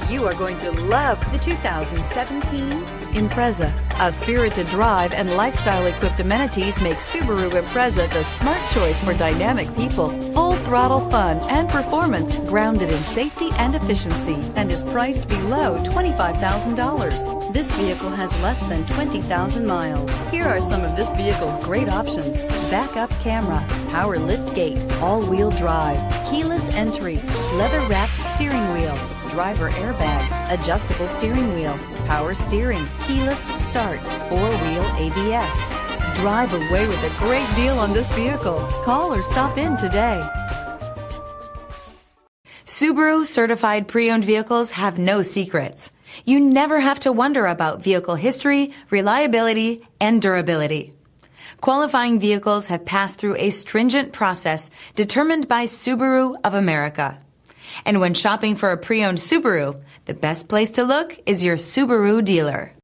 You are going to love the 2017 Impreza. A spirited drive and lifestyle-equipped amenities make Subaru Impreza the smart choice for dynamic people. Full throttle fun and performance grounded in safety and efficiency, and is priced below $25,000. This vehicle has less than 20,000 miles. Here are some of this vehicle's great options: backup camera, power lift gate, all-wheel drive, keyless entry, leather-wrapped steering wheel, driver airbag, adjustable steering wheel, power steering, keyless start, four-wheel ABS. Drive away with a great deal on this vehicle. Call or stop in today. Subaru certified pre-owned vehicles have no secrets. You never have to wonder about vehicle history, reliability, and durability. Qualifying vehicles have passed through a stringent process determined by Subaru of America. And when shopping for a pre-owned Subaru, the best place to look is your Subaru dealer.